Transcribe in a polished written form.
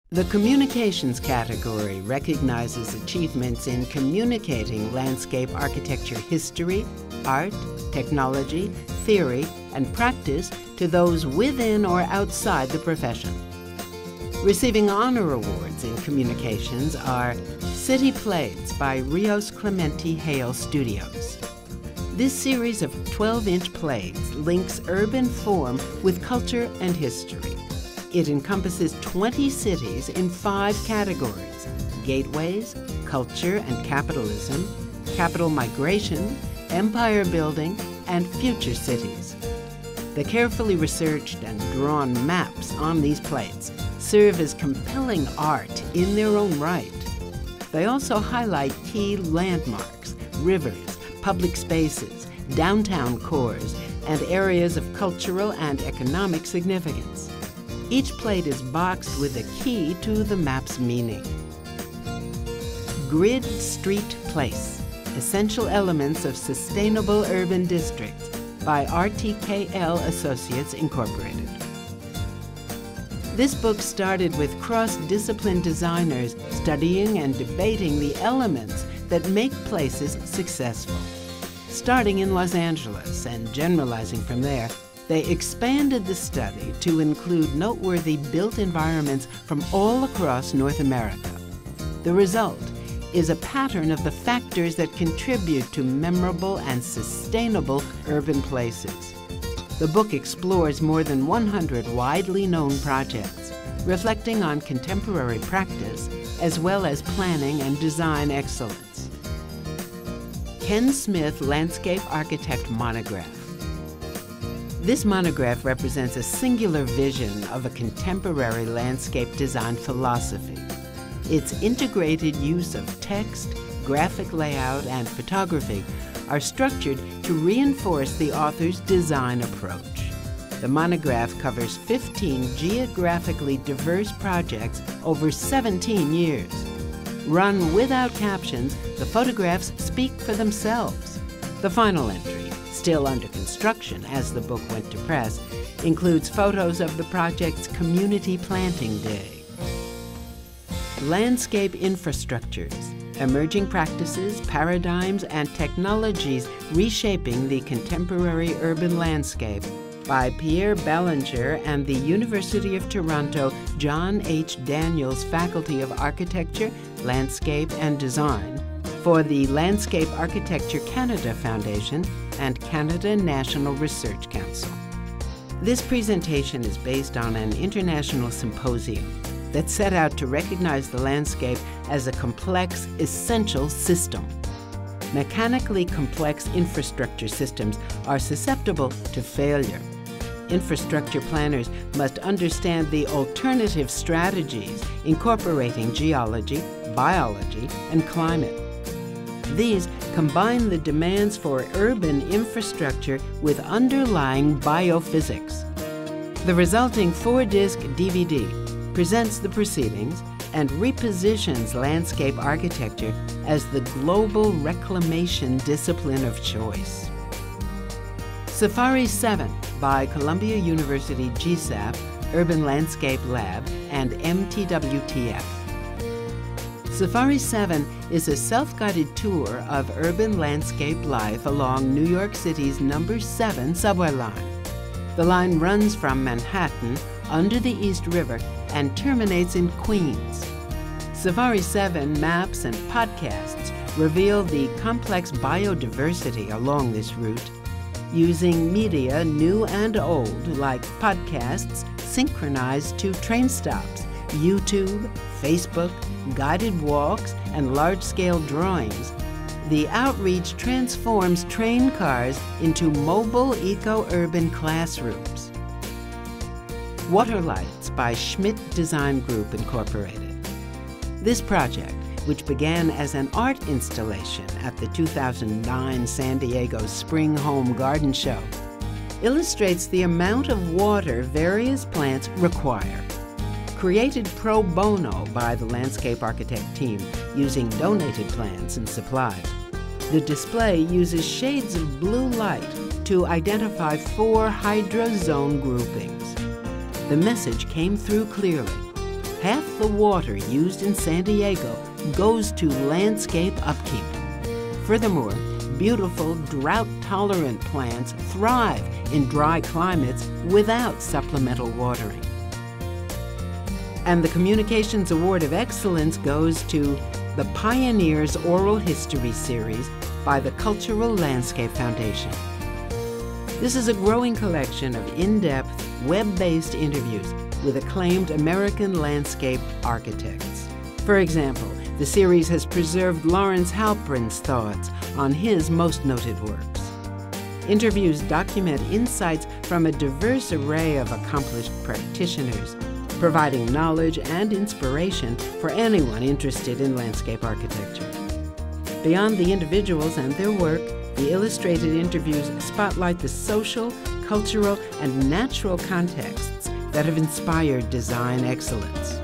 The communications category recognizes achievements in communicating landscape architecture history, art, technology, theory, and practice to those within or outside the profession. Receiving honor awards in communications are City Plates by Rios Clemente Hale Studios. This series of 12-inch plates links urban form with culture and history. It encompasses 20 cities in 5 categories: gateways, culture and capitalism, capital migration, empire building, and future cities. The carefully researched and drawn maps on these plates serve as compelling art in their own right. They also highlight key landmarks, rivers, public spaces, downtown cores, and areas of cultural and economic significance. Each plate is boxed with a key to the map's meaning. Grid Street Place: Essential Elements of Sustainable Urban Districts by RTKL Associates Incorporated. This book started with cross-discipline designers studying and debating the elements that make places successful. Starting in Los Angeles and generalizing from there, they expanded the study to include noteworthy built environments from all across North America. The result is a pattern of the factors that contribute to memorable and sustainable urban places. The book explores more than 100 widely known projects, reflecting on contemporary practice as well as planning and design excellence. Ken Smith Landscape Architect Monograph. This monograph represents a singular vision of a contemporary landscape design philosophy. Its integrated use of text, graphic layout, and photography are structured to reinforce the author's design approach. The monograph covers 15 geographically diverse projects over 17 years. Run without captions, the photographs speak for themselves. The final entry, still under construction as the book went to press, includes photos of the project's Community Planting Day. Landscape Infrastructures: Emerging Practices, Paradigms, and Technologies Reshaping the Contemporary Urban Landscape by Pierre Ballinger and the University of Toronto John H. Daniels Faculty of Architecture, Landscape, and Design for the Landscape Architecture Canada Foundation and Canada National Research Council. This presentation is based on an international symposium that set out to recognize the landscape as a complex, essential system. Mechanically complex infrastructure systems are susceptible to failure. Infrastructure planners must understand the alternative strategies incorporating geology, biology, and climate. These combine the demands for urban infrastructure with underlying biophysics. The resulting 4-disc DVD presents the proceedings and repositions landscape architecture as the global reclamation discipline of choice. Safari 7 by Columbia University GSAP, Urban Landscape Lab, and MTWTF. Safari 7 is a self-guided tour of urban landscape life along New York City's number 7 subway line. The line runs from Manhattan under the East River and terminates in Queens. Safari 7 maps and podcasts reveal the complex biodiversity along this route, using media new and old like podcasts synchronized to train stops, YouTube, Facebook, guided walks, and large-scale drawings. The outreach transforms train cars into mobile eco-urban classrooms. Water Lights by Schmidt Design Group Incorporated. This project, which began as an art installation at the 2009 San Diego Spring Home Garden Show, illustrates the amount of water various plants require. Created pro bono by the landscape architect team using donated plants and supplies, the display uses shades of blue light to identify 4 hydrozone groupings. The message came through clearly. half the water used in San Diego goes to landscape upkeep. Furthermore, beautiful drought-tolerant plants thrive in dry climates without supplemental watering. And the Communications Award of Excellence goes to the Pioneers Oral History Series by the Cultural Landscape Foundation. This is a growing collection of in-depth, web-based interviews with acclaimed American landscape architects. For example, the series has preserved Lawrence Halprin's thoughts on his most noted works. Interviews document insights from a diverse array of accomplished practitioners, providing knowledge and inspiration for anyone interested in landscape architecture. Beyond the individuals and their work, the illustrated interviews spotlight the social, cultural, and natural contexts that have inspired design excellence.